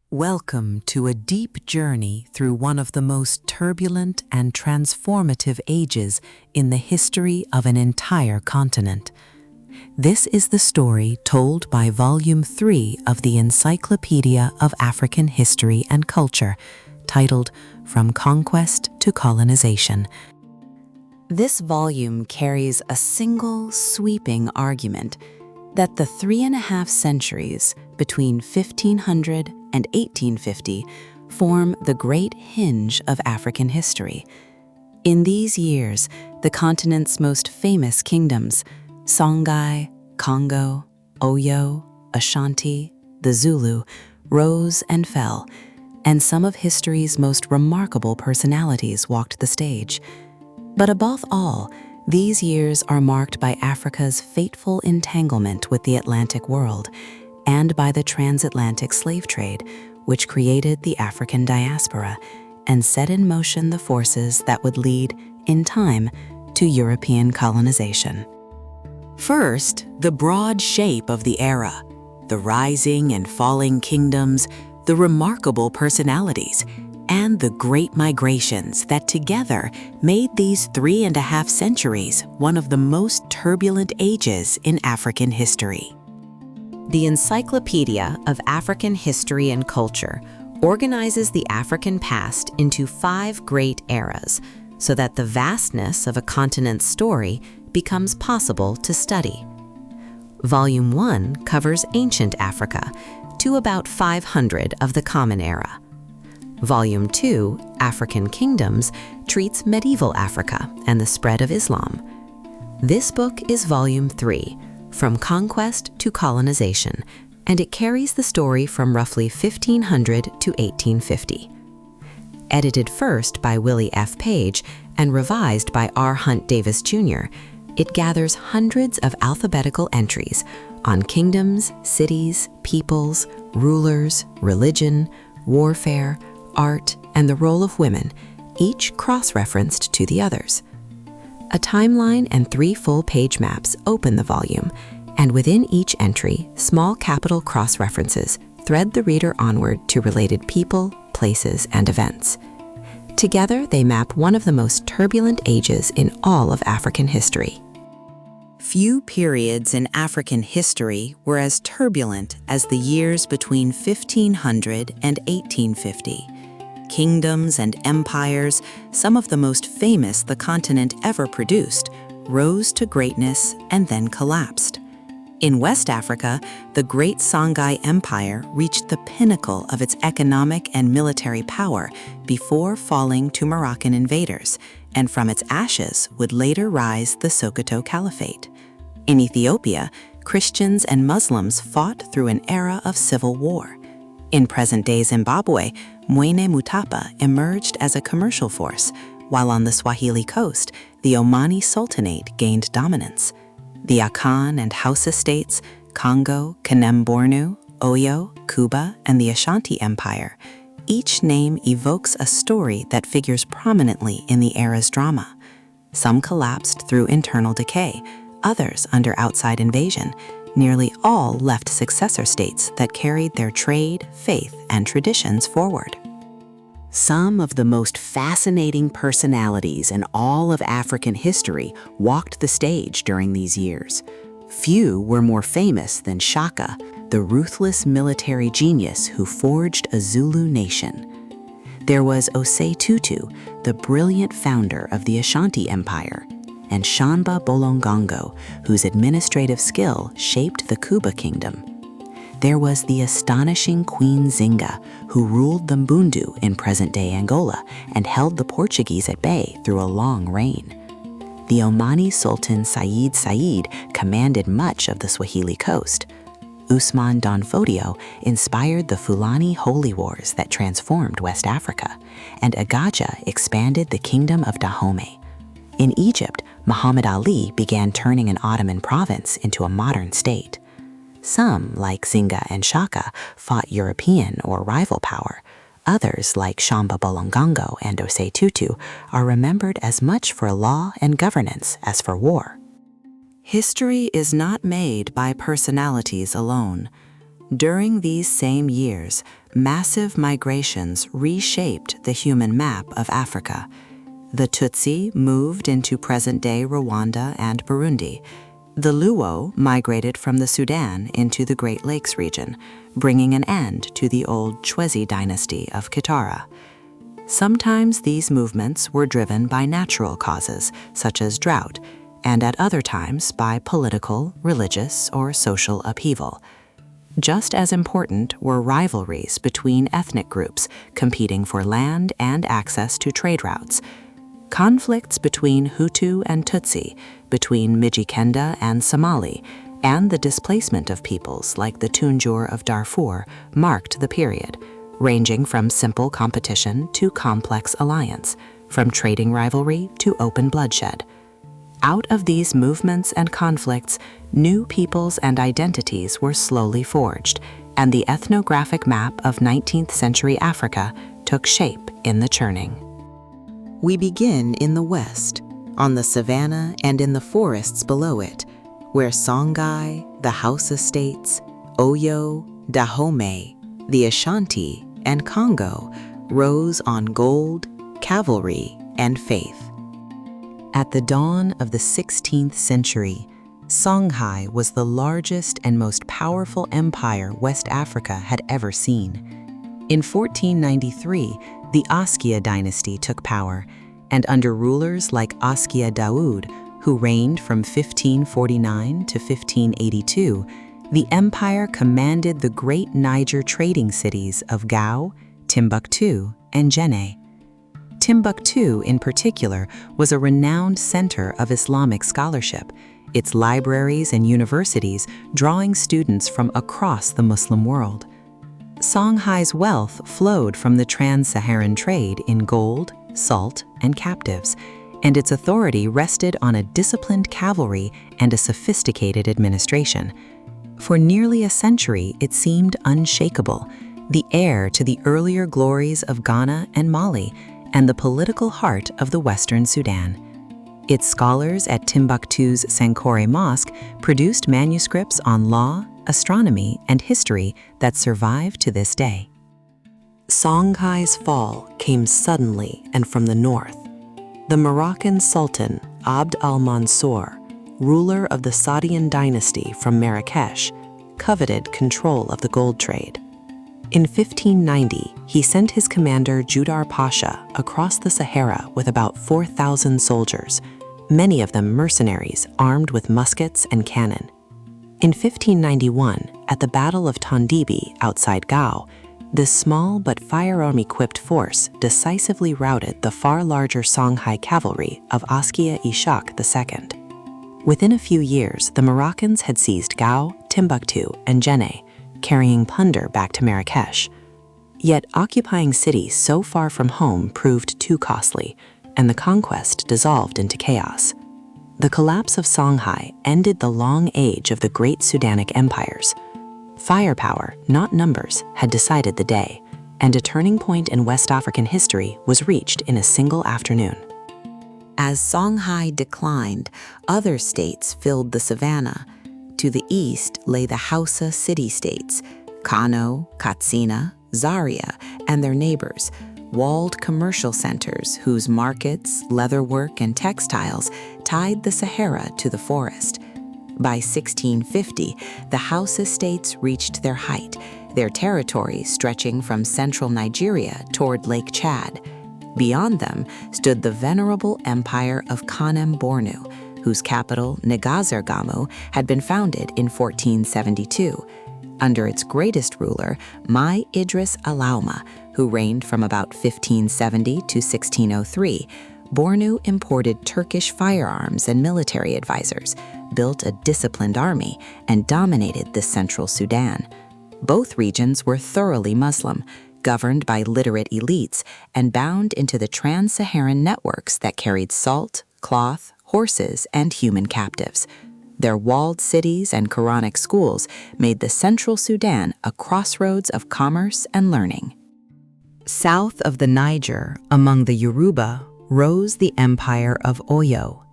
Welcome to a deep journey through one of the most turbulent and transformative ages in the history of an entire continent. This is the story told by Volume 3 of the Encyclopedia of African History and Culture, titled From Conquest to Colonization. This volume carries a single sweeping argument that the 3.5 centuries between 1500 and 1850 form the great hinge of African history. In these years, the continent's most famous kingdoms, Songhai, Congo, Oyo, Ashanti, the Zulu, rose and fell, and some of history's most remarkable personalities walked the stage. But above all, these years are marked by Africa's fateful entanglement with the Atlantic world and by the transatlantic slave trade, which created the African diaspora and set in motion the forces that would lead, in time, to European colonization. First, the broad shape of the era, the rising and falling kingdoms, the remarkable personalities, and the great migrations that together made these 3.5 centuries one of the most turbulent ages in African history. The Encyclopedia of African History and Culture organizes the African past into 5 great eras, so that the vastness of a continent's story becomes possible to study. Volume 1 covers ancient Africa to about 500 of the Common Era. Volume 2, African Kingdoms, treats medieval Africa and the spread of Islam. This book is Volume 3, From Conquest to Colonization, and it carries the story from roughly 1500 to 1850. Edited first by Willie F. Page and revised by R. Hunt Davis, Jr., it gathers hundreds of alphabetical entries on kingdoms, cities, peoples, rulers, religion, warfare, art, and the role of women, each cross-referenced to the others. A timeline and 3 full-page maps open the volume, and within each entry, small capital cross-references thread the reader onward to related people, places, and events. Together, they map one of the most turbulent ages in all of African history. Few periods in African history were as turbulent as the years between 1500 and 1850. Kingdoms and empires, some of the most famous the continent ever produced, rose to greatness and then collapsed. In West Africa, the great Songhai Empire reached the pinnacle of its economic and military power before falling to Moroccan invaders, and from its ashes would later rise the Sokoto Caliphate. In Ethiopia, Christians and Muslims fought through an era of civil war. In present-day Zimbabwe, Mwene Mutapa emerged as a commercial force, while on the Swahili coast, the Omani Sultanate gained dominance. The Akan and Hausa states, Congo, Kanem-Bornu, Oyo, Kuba, and the Ashanti Empire, each name evokes a story that figures prominently in the era's drama. Some collapsed through internal decay, others under outside invasion. Nearly all left successor states that carried their trade, faith, and traditions forward. Some of the most fascinating personalities in all of African history walked the stage during these years. Few were more famous than Shaka, the ruthless military genius who forged a Zulu nation. There was Osei Tutu, the brilliant founder of the Ashanti Empire, and Shamba Bolongongo, whose administrative skill shaped the Kuba kingdom. There was the astonishing Queen Nzinga, who ruled the Mbundu in present-day Angola and held the Portuguese at bay through a long reign. The Omani Sultan Said commanded much of the Swahili coast. Usman Don Fodio inspired the Fulani holy wars that transformed West Africa, and Agaja expanded the kingdom of Dahomey. In Egypt, Muhammad Ali began turning an Ottoman province into a modern state. Some, like Nzinga and Shaka, fought European or rival power. Others, like Shamba Bolongongo and Osei Tutu, are remembered as much for law and governance as for war. History is not made by personalities alone. During these same years, massive migrations reshaped the human map of Africa. The Tutsi moved into present-day Rwanda and Burundi. The Luo migrated from the Sudan into the Great Lakes region, bringing an end to the old Chwezi dynasty of Kitara. Sometimes these movements were driven by natural causes, such as drought, and at other times by political, religious, or social upheaval. Just as important were rivalries between ethnic groups competing for land and access to trade routes. Conflicts between Hutu and Tutsi, between Mijikenda and Somali, and the displacement of peoples like the Tunjur of Darfur marked the period, ranging from simple competition to complex alliance, from trading rivalry to open bloodshed. Out of these movements and conflicts, new peoples and identities were slowly forged, and the ethnographic map of 19th century Africa took shape in the churning. We begin in the west, on the savanna and in the forests below it, where Songhai, the Hausa states, Oyo, Dahomey, the Ashanti, and Congo rose on gold, cavalry, and faith. At the dawn of the 16th century, Songhai was the largest and most powerful empire West Africa had ever seen. In 1493, the Askia dynasty took power, and under rulers like Askia Daoud, who reigned from 1549 to 1582, the empire commanded the great Niger trading cities of Gao, Timbuktu, and Jenne. Timbuktu, in particular, was a renowned center of Islamic scholarship, its libraries and universities drawing students from across the Muslim world. Songhai's wealth flowed from the trans-Saharan trade in gold, salt, and captives, and its authority rested on a disciplined cavalry and a sophisticated administration. For nearly a century, it seemed unshakable, the heir to the earlier glories of Ghana and Mali, and the political heart of the Western Sudan. Its scholars at Timbuktu's Sankore Mosque produced manuscripts on law, astronomy, and history that survive to this day. Songhai's fall came suddenly and from the north. The Moroccan Sultan Abd al-Mansur, ruler of the Saadian dynasty from Marrakesh, coveted control of the gold trade. In 1590, he sent his commander Judar Pasha across the Sahara with about 4,000 soldiers, many of them mercenaries armed with muskets and cannon. In 1591, at the Battle of Tondibi outside Gao, this small but firearm-equipped force decisively routed the far larger Songhai cavalry of Askia Ishak II. Within a few years, the Moroccans had seized Gao, Timbuktu, and Jenne, carrying plunder back to Marrakesh. Yet occupying cities so far from home proved too costly, and the conquest dissolved into chaos. The collapse of Songhai ended the long age of the great Sudanic empires. Firepower, not numbers, had decided the day, and a turning point in West African history was reached in a single afternoon. As Songhai declined, other states filled the savanna. To the east lay the Hausa city-states, Kano, Katsina, Zaria, and their neighbors, walled commercial centers whose markets, leatherwork, and textiles tied the Sahara to the forest. By 1650, the Hausa states reached their height, their territory stretching from central Nigeria toward Lake Chad. Beyond them stood the venerable empire of Kanem Bornu, whose capital, Negazergamu, had been founded in 1472. Under its greatest ruler, Mai Idris Alauma, who reigned from about 1570 to 1603, Bornu imported Turkish firearms and military advisors, built a disciplined army, and dominated the central Sudan. Both regions were thoroughly Muslim, governed by literate elites, and bound into the trans-Saharan networks that carried salt, cloth, horses, and human captives. Their walled cities and Quranic schools made the central Sudan a crossroads of commerce and learning. South of the Niger, among the Yoruba, rose the empire of Oyo.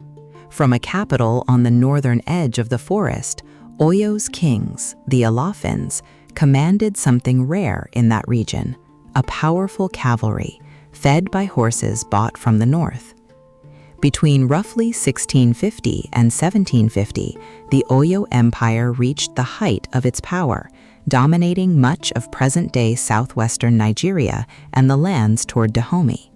From a capital on the northern edge of the forest, Oyo's kings, the Alafins, commanded something rare in that region, a powerful cavalry, fed by horses bought from the north. Between roughly 1650 and 1750, the Oyo Empire reached the height of its power, dominating much of present-day southwestern Nigeria and the lands toward Dahomey.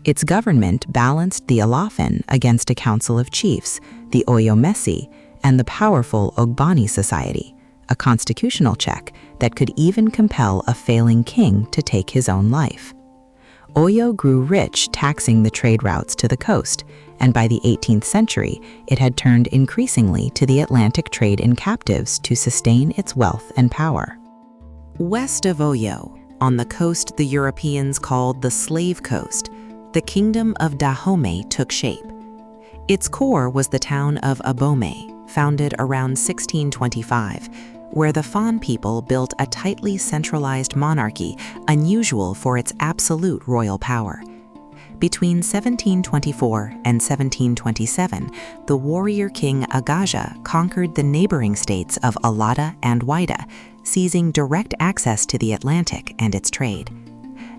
Its government balanced the Alafin against a council of chiefs, the Oyomesi, and the powerful Ogbani Society, a constitutional check that could even compel a failing king to take his own life. Oyo grew rich taxing the trade routes to the coast, and by the 18th century, it had turned increasingly to the Atlantic trade in captives to sustain its wealth and power. West of Oyo, on the coast the Europeans called the Slave Coast, the kingdom of Dahomey took shape. Its core was the town of Abomey, founded around 1625, where the Fan people built a tightly centralized monarchy unusual for its absolute royal power. Between 1724 and 1727, the warrior king Agaja conquered the neighboring states of Alada and Waida, seizing direct access to the Atlantic and its trade.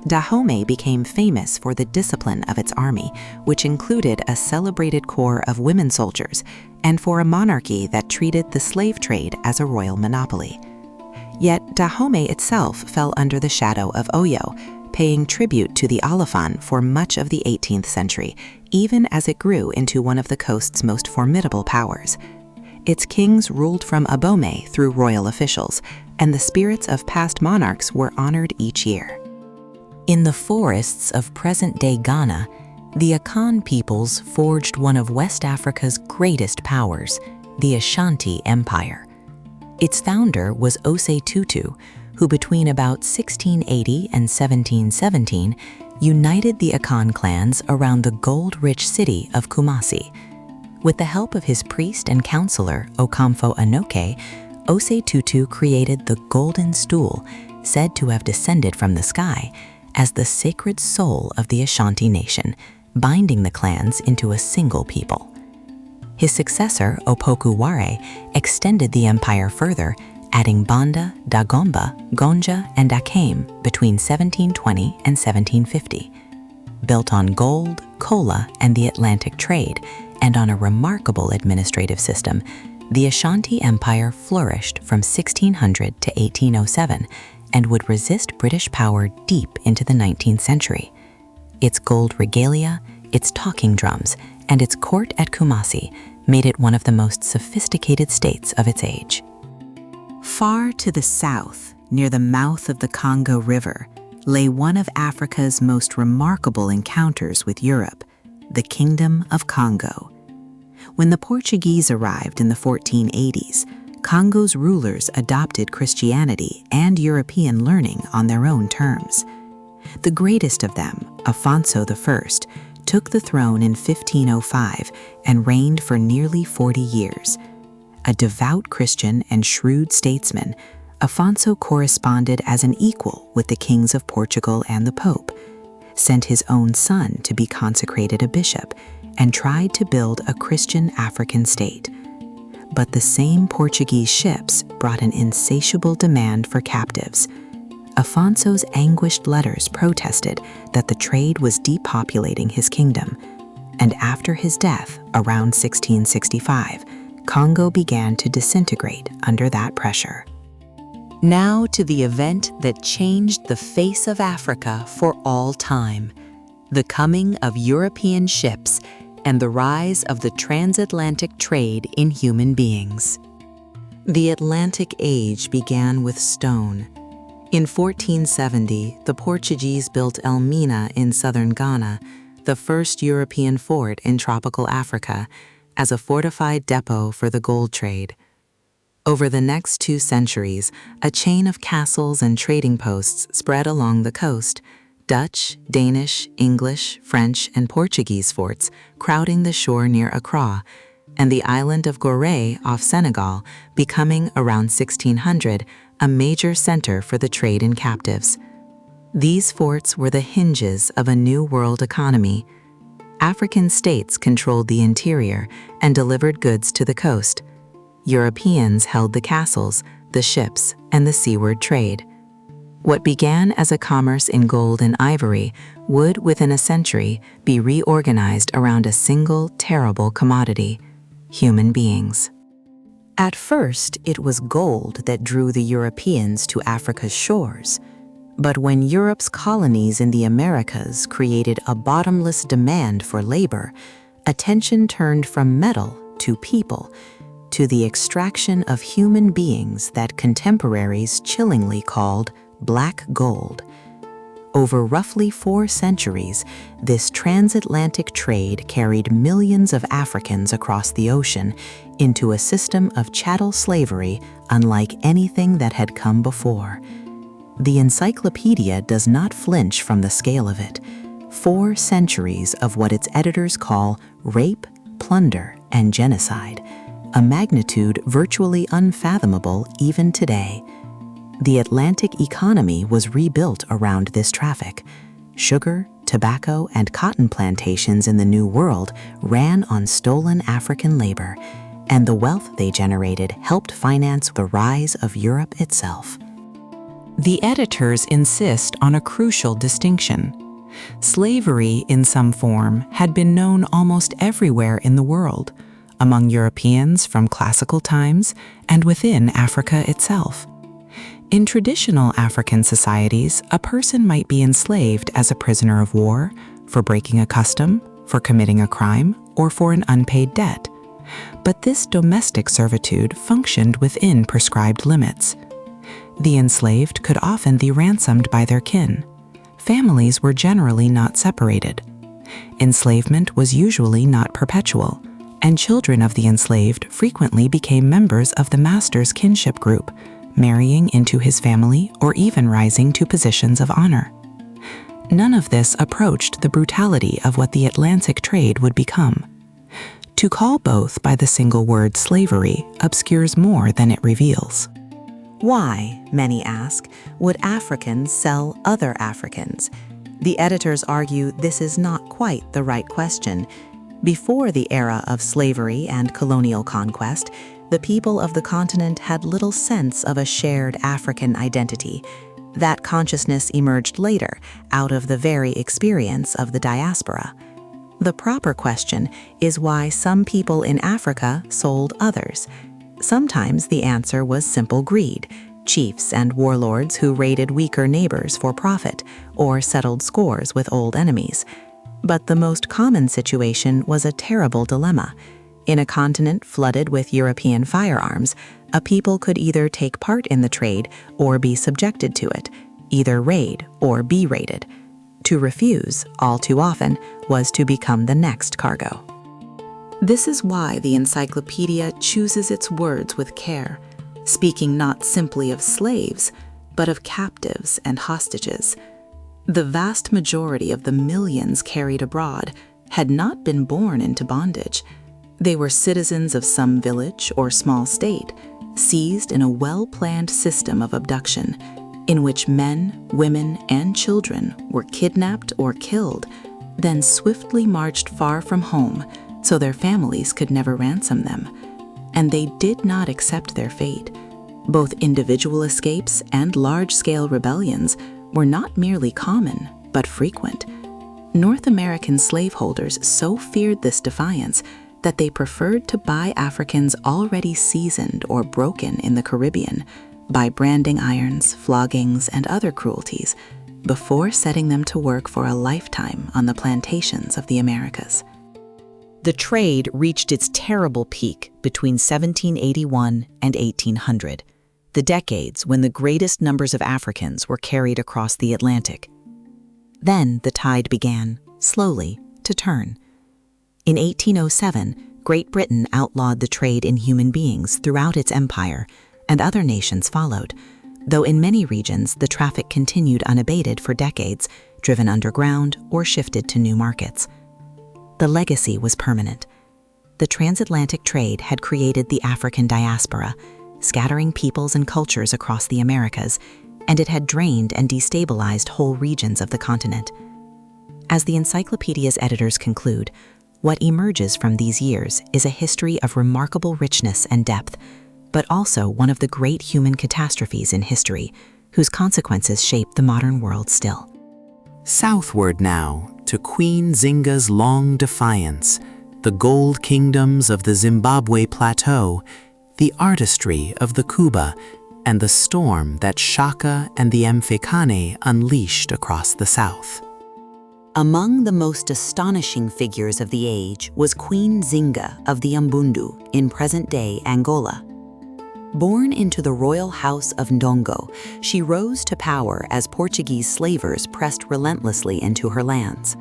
Dahomey became famous for the discipline of its army, which included a celebrated corps of women soldiers, and for a monarchy that treated the slave trade as a royal monopoly. Yet Dahomey itself fell under the shadow of Oyo, paying tribute to the Alafan for much of the 18th century, even as it grew into one of the coast's most formidable powers. Its kings ruled from Abomey through royal officials, and the spirits of past monarchs were honored each year. In the forests of present-day Ghana, the Akan peoples forged one of West Africa's greatest powers, the Ashanti Empire. Its founder was Osei Tutu, who between about 1680 and 1717 united the Akan clans around the gold-rich city of Kumasi. With the help of his priest and counselor, Okamfo Anoke, Osei Tutu created the Golden Stool, said to have descended from the sky, as the sacred soul of the Ashanti nation, binding the clans into a single people. His successor, Opoku Ware, extended the empire further, adding Banda, Dagomba, Gonja, and Akame between 1720 and 1750. Built on gold, cola, and the Atlantic trade, and on a remarkable administrative system, the Ashanti Empire flourished from 1600 to 1807 and would resist British power deep into the 19th century. Its gold regalia, its talking drums, and its court at Kumasi made it one of the most sophisticated states of its age. Far to the south, near the mouth of the Congo River, lay one of Africa's most remarkable encounters with Europe, the Kingdom of Congo. When the Portuguese arrived in the 1480s, Congo's rulers adopted Christianity and European learning on their own terms. The greatest of them, Afonso I, took the throne in 1505 and reigned for nearly 40 years. A devout Christian and shrewd statesman, Afonso corresponded as an equal with the kings of Portugal and the Pope, sent his own son to be consecrated a bishop, and tried to build a Christian African state. But the same Portuguese ships brought an insatiable demand for captives. Afonso's anguished letters protested that the trade was depopulating his kingdom, and after his death, around 1665, Congo began to disintegrate under that pressure. Now to the event that changed the face of Africa for all time, the coming of European ships and the rise of the transatlantic trade in human beings. The Atlantic Age began with stone. In 1470, the Portuguese built Elmina in southern Ghana, the first European fort in tropical Africa, as a fortified depot for the gold trade. Over the next 2 centuries, a chain of castles and trading posts spread along the coast, Dutch, Danish, English, French, and Portuguese forts crowding the shore near Accra, and the island of Gorée off Senegal becoming, around 1600, a major center for the trade in captives. These forts were the hinges of a new world economy. African states controlled the interior and delivered goods to the coast. Europeans held the castles, the ships, and the seaward trade. What began as a commerce in gold and ivory would, within a century, be reorganized around a single terrible commodity: human beings. At first, it was gold that drew the Europeans to Africa's shores. But when Europe's colonies in the Americas created a bottomless demand for labor, attention turned from metal to people, to the extraction of human beings that contemporaries chillingly called black gold. Over roughly 4 centuries, this transatlantic trade carried millions of Africans across the ocean into a system of chattel slavery unlike anything that had come before. The Encyclopedia does not flinch from the scale of it. 4 centuries of what its editors call rape, plunder, and genocide, a magnitude virtually unfathomable even today. The Atlantic economy was rebuilt around this traffic. Sugar, tobacco, and cotton plantations in the New World ran on stolen African labor, and the wealth they generated helped finance the rise of Europe itself. The editors insist on a crucial distinction. Slavery in some form had been known almost everywhere in the world, among Europeans from classical times and within Africa itself. In traditional African societies, a person might be enslaved as a prisoner of war, for breaking a custom, for committing a crime, or for an unpaid debt. But this domestic servitude functioned within prescribed limits. The enslaved could often be ransomed by their kin. Families were generally not separated. Enslavement was usually not perpetual, and children of the enslaved frequently became members of the master's kinship group, marrying into his family or even rising to positions of honor. None of this approached the brutality of what the Atlantic trade would become. To call both by the single word slavery obscures more than it reveals. Why, many ask, would Africans sell other Africans? The editors argue this is not quite the right question. Before the era of slavery and colonial conquest, the people of the continent had little sense of a shared African identity. That consciousness emerged later out of the very experience of the diaspora. The proper question is why some people in Africa sold others. Sometimes the answer was simple greed: chiefs and warlords who raided weaker neighbors for profit or settled scores with old enemies. But the most common situation was a terrible dilemma. In a continent flooded with European firearms, a people could either take part in the trade or be subjected to it, either raid or be raided. To refuse, all too often, was to become the next cargo. This is why the Encyclopedia chooses its words with care, speaking not simply of slaves, but of captives and hostages. The vast majority of the millions carried abroad had not been born into bondage. They were citizens of some village or small state, seized in a well-planned system of abduction, in which men, women, and children were kidnapped or killed, then swiftly marched far from home so their families could never ransom them. And they did not accept their fate. Both individual escapes and large-scale rebellions were not merely common, but frequent. North American slaveholders so feared this defiance that they preferred to buy Africans already seasoned or broken in the Caribbean by branding irons, floggings, and other cruelties before setting them to work for a lifetime on the plantations of the Americas. The trade reached its terrible peak between 1781 and 1800, the decades when the greatest numbers of Africans were carried across the Atlantic. Then the tide began, slowly, to turn. In 1807, Great Britain outlawed the trade in human beings throughout its empire, and other nations followed, though in many regions the traffic continued unabated for decades, driven underground or shifted to new markets. The legacy was permanent. The transatlantic trade had created the African diaspora, scattering peoples and cultures across the Americas, and it had drained and destabilized whole regions of the continent. As the Encyclopedia's editors conclude, what emerges from these years is a history of remarkable richness and depth, but also one of the great human catastrophes in history, whose consequences shape the modern world still. Southward now, to Queen Nzinga's long defiance, the gold kingdoms of the Zimbabwe Plateau, the artistry of the Kuba, and the storm that Shaka and the Mfecane unleashed across the south. Among the most astonishing figures of the age was Queen Nzinga of the Umbundu in present-day Angola. Born into the royal house of Ndongo, she rose to power as Portuguese slavers pressed relentlessly into her lands.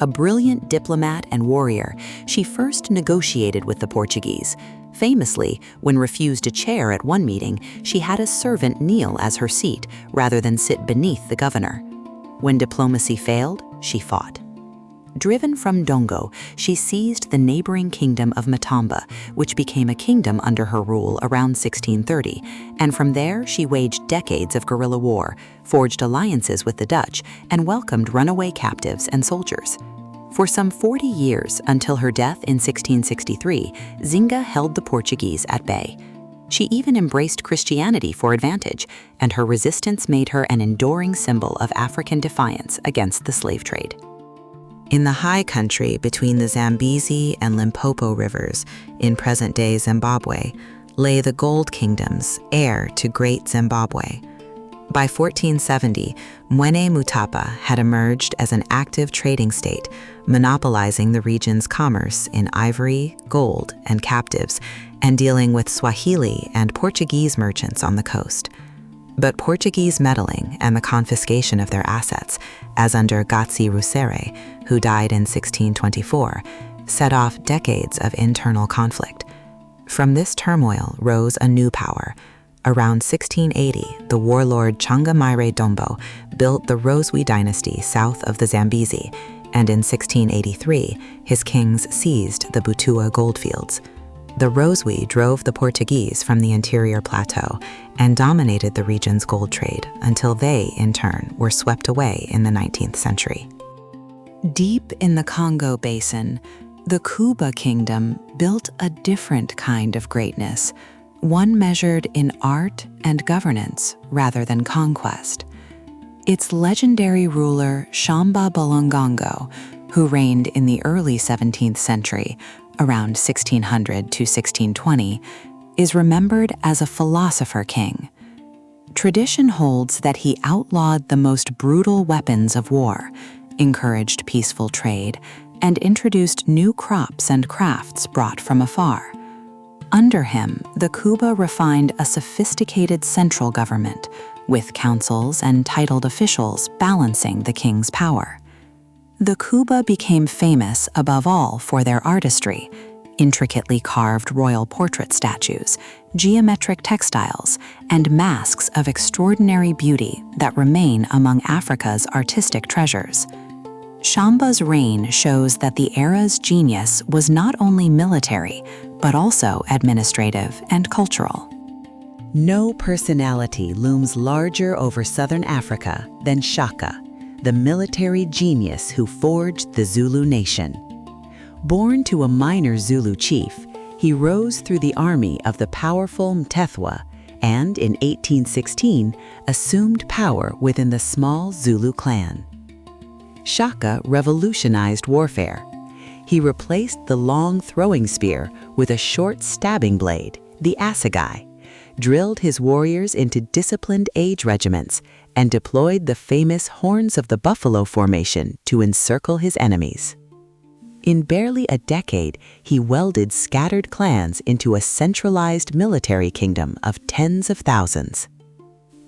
A brilliant diplomat and warrior, she first negotiated with the Portuguese. Famously, when refused a chair at one meeting, she had a servant kneel as her seat rather than sit beneath the governor. When diplomacy failed, she fought. Driven from Ndongo, she seized the neighboring kingdom of Matamba, which became a kingdom under her rule around 1630, and from there she waged decades of guerrilla war, forged alliances with the Dutch, and welcomed runaway captives and soldiers. For some 40 years, until her death in 1663, Nzinga held the Portuguese at bay. She even embraced Christianity for advantage, and her resistance made her an enduring symbol of African defiance against the slave trade. In the high country between the Zambezi and Limpopo rivers, in present-day Zimbabwe, lay the Gold Kingdoms, heir to Great Zimbabwe. By 1470, Mwene Mutapa had emerged as an active trading state, monopolizing the region's commerce in ivory, gold, and captives, and dealing with Swahili and Portuguese merchants on the coast. But Portuguese meddling and the confiscation of their assets, as under Gatsi Rusere, who died in 1624, set off decades of internal conflict. From this turmoil rose a new power. Around 1680, the warlord Changamaire Dombo built the Roswi dynasty south of the Zambezi, and in 1683, his kings seized the Butua goldfields. The Roswi drove the Portuguese from the interior plateau and dominated the region's gold trade until they, in turn, were swept away in the 19th century. Deep in the Congo basin, the Kuba kingdom built a different kind of greatness, one measured in art and governance rather than conquest. Its legendary ruler, Shamba Balongongo, who reigned in the early 17th century, around 1600 to 1620, is remembered as a philosopher king. Tradition holds that he outlawed the most brutal weapons of war, encouraged peaceful trade, and introduced new crops and crafts brought from afar. Under him, the Kuba refined a sophisticated central government, with councils and titled officials balancing the king's power. The Kuba became famous above all for their artistry, intricately carved royal portrait statues, geometric textiles, and masks of extraordinary beauty that remain among Africa's artistic treasures. Shamba's reign shows that the era's genius was not only military, but also administrative and cultural. No personality looms larger over southern Africa than Shaka, the military genius who forged the Zulu nation. Born to a minor Zulu chief, he rose through the army of the powerful Mtethwa and, in 1816, assumed power within the small Zulu clan. Shaka revolutionized warfare. He replaced the long throwing spear with a short stabbing blade, the assegai, drilled his warriors into disciplined age regiments, and deployed the famous Horns of the Buffalo formation to encircle his enemies. In barely a decade, he welded scattered clans into a centralized military kingdom of tens of thousands.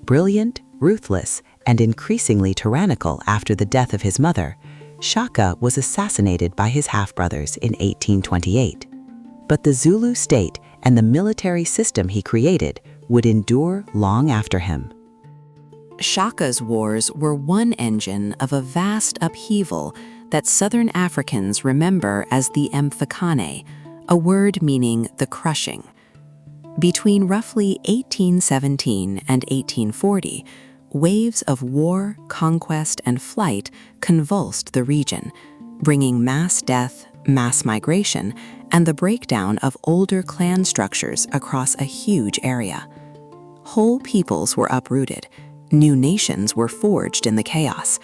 Brilliant, ruthless, and increasingly tyrannical after the death of his mother, Shaka was assassinated by his half-brothers in 1828. But the Zulu state and the military system he created would endure long after him. Shaka's wars were one engine of a vast upheaval that Southern Africans remember as the Mfecane, a word meaning the crushing. Between roughly 1817 and 1840, waves of war, conquest, and flight convulsed the region, bringing mass death, mass migration, and the breakdown of older clan structures across a huge area. Whole peoples were uprooted. New nations were forged in the chaos.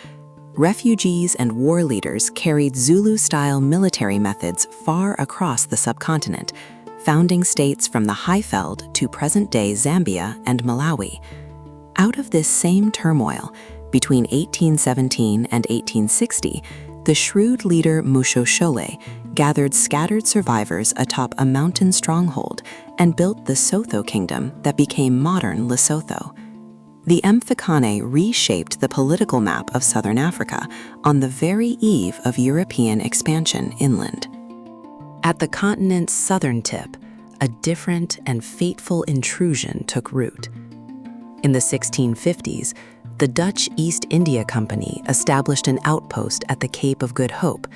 Refugees and war leaders carried Zulu-style military methods far across the subcontinent, founding states from the Highveld to present-day Zambia and Malawi. Out of this same turmoil, between 1817 and 1860, the shrewd leader Mushoshole gathered scattered survivors atop a mountain stronghold and built the Sotho kingdom that became modern Lesotho. The Mfecane reshaped the political map of southern Africa on the very eve of European expansion inland. At the continent's southern tip, a different and fateful intrusion took root. In the 1650s, the Dutch East India Company established an outpost at the Cape of Good Hope,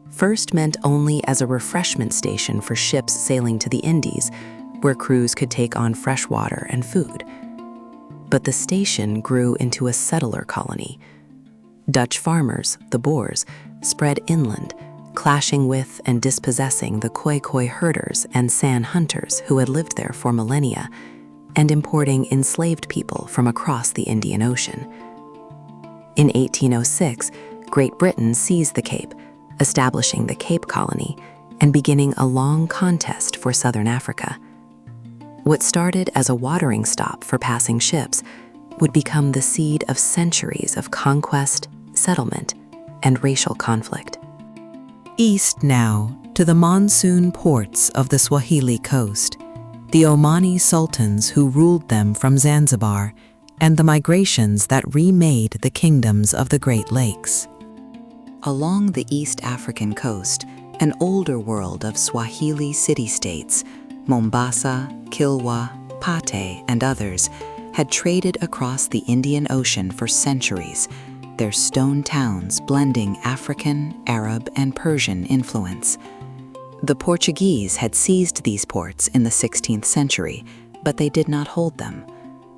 first meant only as a refreshment station for ships sailing to the Indies, where crews could take on fresh water and food. But the station grew into a settler colony. Dutch farmers, the Boers, spread inland, clashing with and dispossessing the Khoi herders and San hunters who had lived there for millennia, and importing enslaved people from across the Indian Ocean. In 1806, Great Britain seized the Cape, establishing the Cape Colony and beginning a long contest for southern Africa. What started as a watering stop for passing ships would become the seed of centuries of conquest, settlement, and racial conflict. East now, to the monsoon ports of the Swahili coast, the Omani sultans who ruled them from Zanzibar, and the migrations that remade the kingdoms of the Great Lakes. Along the East African coast, an older world of Swahili city-states, Mombasa, Kilwa, Pate, and others, had traded across the Indian Ocean for centuries, their stone towns blending African, Arab, and Persian influence. The Portuguese had seized these ports in the 16th century, but they did not hold them.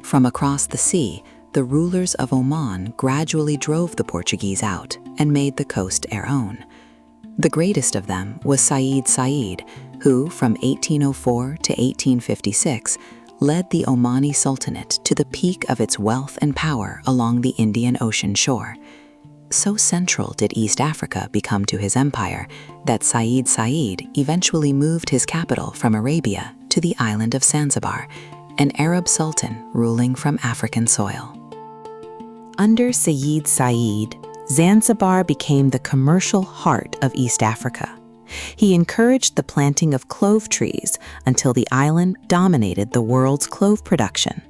From across the sea, the rulers of Oman gradually drove the Portuguese out and made the coast their own. The greatest of them was Said, who, from 1804 to 1856, led the Omani Sultanate to the peak of its wealth and power along the Indian Ocean shore. So central did East Africa become to his empire that Said eventually moved his capital from Arabia to the island of Zanzibar, an Arab sultan ruling from African soil. Under Said, Zanzibar became the commercial heart of East Africa. He encouraged the planting of clove trees until the island dominated the world's clove production,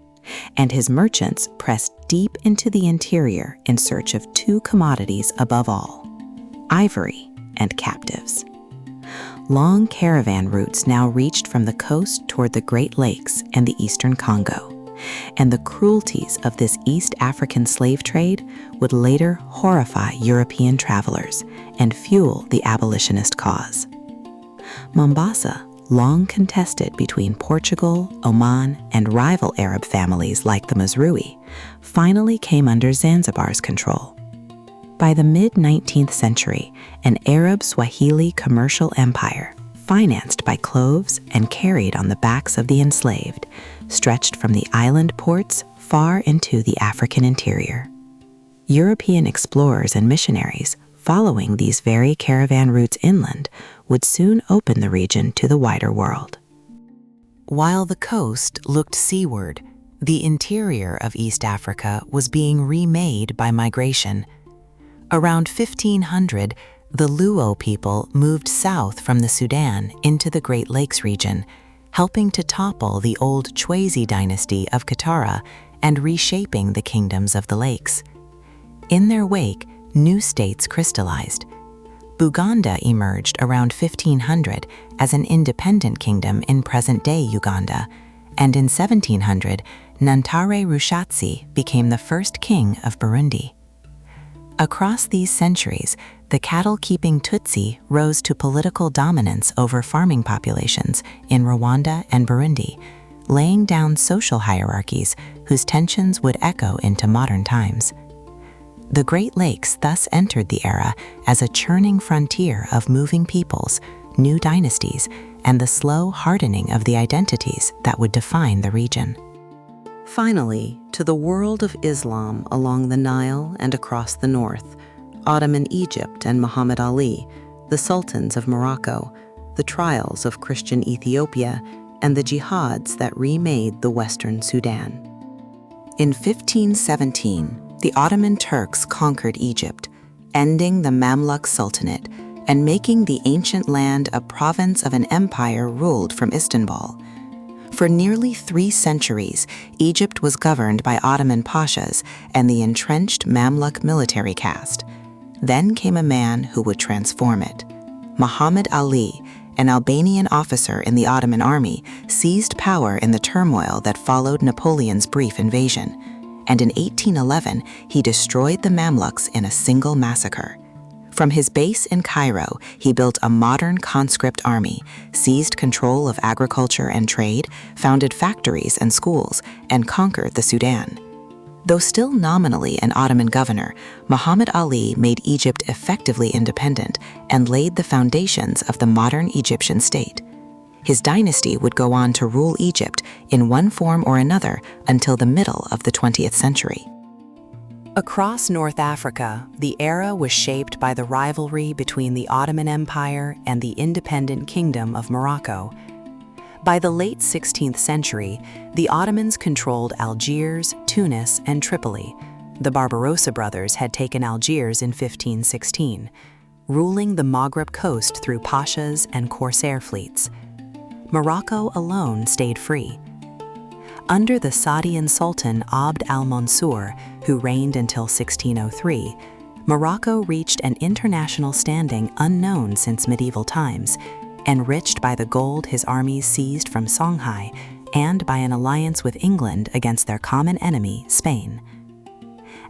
and his merchants pressed deep into the interior in search of two commodities above all: ivory and captives. Long caravan routes now reached from the coast toward the Great Lakes and the eastern Congo, and the cruelties of this East African slave trade would later horrify European travelers and fuel the abolitionist cause. Mombasa, long contested between Portugal, Oman, and rival Arab families like the Mazrui, finally came under Zanzibar's control. By the mid-19th century, an Arab Swahili commercial empire, financed by cloves and carried on the backs of the enslaved, stretched from the island ports far into the African interior. European explorers and missionaries, following these very caravan routes inland, would soon open the region to the wider world. While the coast looked seaward, the interior of East Africa was being remade by migration. Around 1500, the Luo people moved south from the Sudan into the Great Lakes region, helping to topple the old Chwezi dynasty of Katara and reshaping the kingdoms of the lakes. In their wake, new states crystallized. Buganda emerged around 1500 as an independent kingdom in present-day Uganda, and in 1700, Ntare Rushatsi became the first king of Burundi. Across these centuries, the cattle-keeping Tutsi rose to political dominance over farming populations in Rwanda and Burundi, laying down social hierarchies whose tensions would echo into modern times. The Great Lakes thus entered the era as a churning frontier of moving peoples, new dynasties, and the slow hardening of the identities that would define the region. Finally, to the world of Islam along the Nile and across the north, Ottoman Egypt and Muhammad Ali, the sultans of Morocco, the trials of Christian Ethiopia, and the jihads that remade the Western Sudan. In 1517, the Ottoman Turks conquered Egypt, ending the Mamluk Sultanate and making the ancient land a province of an empire ruled from Istanbul. For nearly 3 centuries, Egypt was governed by Ottoman pashas and the entrenched Mamluk military caste. Then came a man who would transform it. Muhammad Ali, an Albanian officer in the Ottoman army, seized power in the turmoil that followed Napoleon's brief invasion, and in 1811 he destroyed the Mamluks in a single massacre. From his base in Cairo, he built a modern conscript army, seized control of agriculture and trade, founded factories and schools, and conquered the Sudan. Though still nominally an Ottoman governor, Muhammad Ali made Egypt effectively independent and laid the foundations of the modern Egyptian state. His dynasty would go on to rule Egypt in one form or another until the middle of the 20th century. Across North Africa, the era was shaped by the rivalry between the Ottoman Empire and the independent Kingdom of Morocco. By the late 16th century, the Ottomans controlled Algiers, Tunis, and Tripoli. The Barbarossa brothers had taken Algiers in 1516, ruling the Maghreb coast through pashas and corsair fleets. Morocco alone stayed free. Under the Saadian Sultan Abd al-Mansur, who reigned until 1603, Morocco reached an international standing unknown since medieval times, enriched by the gold his armies seized from Songhai and by an alliance with England against their common enemy, Spain.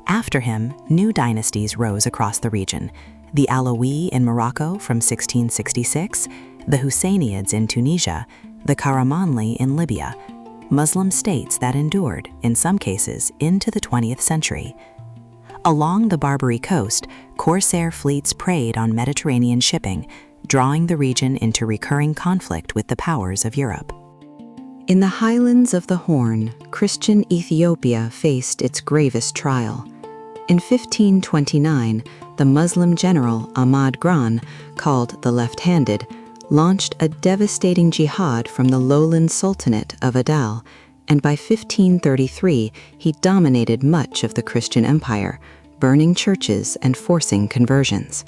After him, new dynasties rose across the region: the Alawi in Morocco from 1666, the Husainids in Tunisia, the Karamanli in Libya, Muslim states that endured, in some cases, into the 20th century. Along the Barbary coast, corsair fleets preyed on Mediterranean shipping, drawing the region into recurring conflict with the powers of Europe. In the highlands of the Horn, Christian Ethiopia faced its gravest trial. In 1529, the Muslim general Ahmad Gran, called the Left-Handed, launched a devastating jihad from the lowland sultanate of Adal, and by 1533 he dominated much of the Christian empire, burning churches and forcing conversions.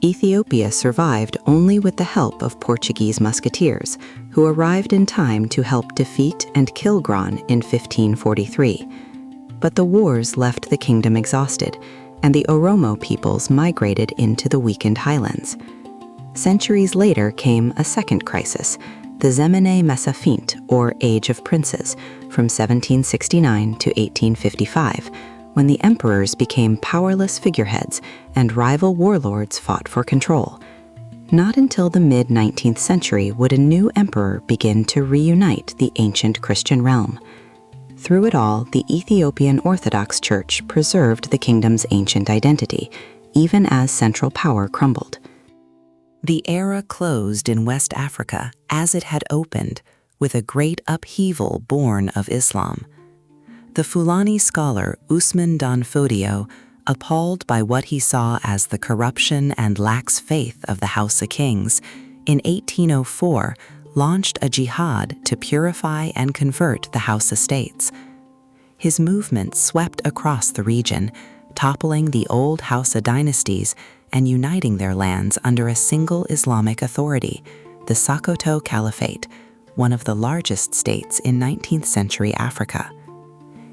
Ethiopia survived only with the help of Portuguese musketeers, who arrived in time to help defeat and kill Gran in 1543. But the wars left the kingdom exhausted, and the Oromo peoples migrated into the weakened highlands. Centuries later came a second crisis, the Zemene Mesafint, or Age of Princes, from 1769 to 1855, when the emperors became powerless figureheads and rival warlords fought for control. Not until the mid-19th century would a new emperor begin to reunite the ancient Christian realm. Through it all, the Ethiopian Orthodox Church preserved the kingdom's ancient identity, even as central power crumbled. The era closed in West Africa as it had opened, with a great upheaval born of Islam. The Fulani scholar Usman dan Fodio, appalled by what he saw as the corruption and lax faith of the Hausa kings, in 1804 launched a jihad to purify and convert the Hausa states. His movement swept across the region, toppling the old Hausa dynasties and uniting their lands under a single Islamic authority, the Sokoto Caliphate, one of the largest states in 19th century Africa.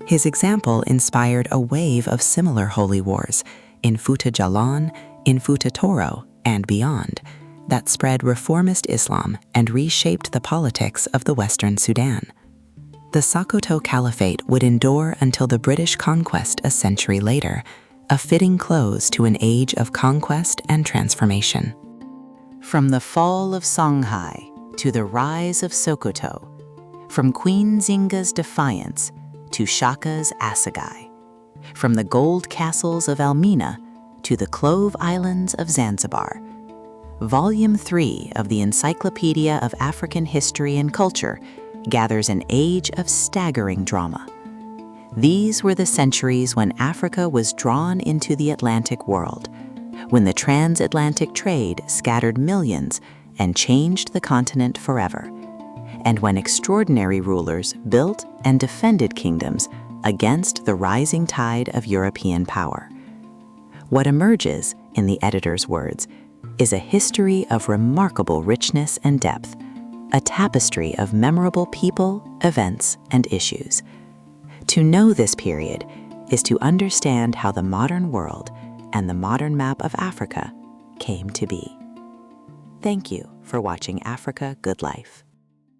His example inspired a wave of similar holy wars in Futa Jalan, in Futa Toro, and beyond, that spread reformist Islam and reshaped the politics of the Western Sudan. The Sokoto Caliphate would endure until the British conquest a century later, a fitting close to an age of conquest and transformation. From the fall of Songhai to the rise of Sokoto, from Queen Nzinga's Defiance to Shaka's assegai, from the gold castles of Elmina to the Clove Islands of Zanzibar. Volume 3 of the Encyclopedia of African History and Culture gathers an age of staggering drama. These were the centuries when Africa was drawn into the Atlantic world, when the transatlantic trade scattered millions and changed the continent forever, and when extraordinary rulers built and defended kingdoms against the rising tide of European power. What emerges, in the editor's words, is a history of remarkable richness and depth, a tapestry of memorable people, events, and issues. To know this period is to understand how the modern world and the modern map of Africa came to be. Thank you for watching Africa Good Life.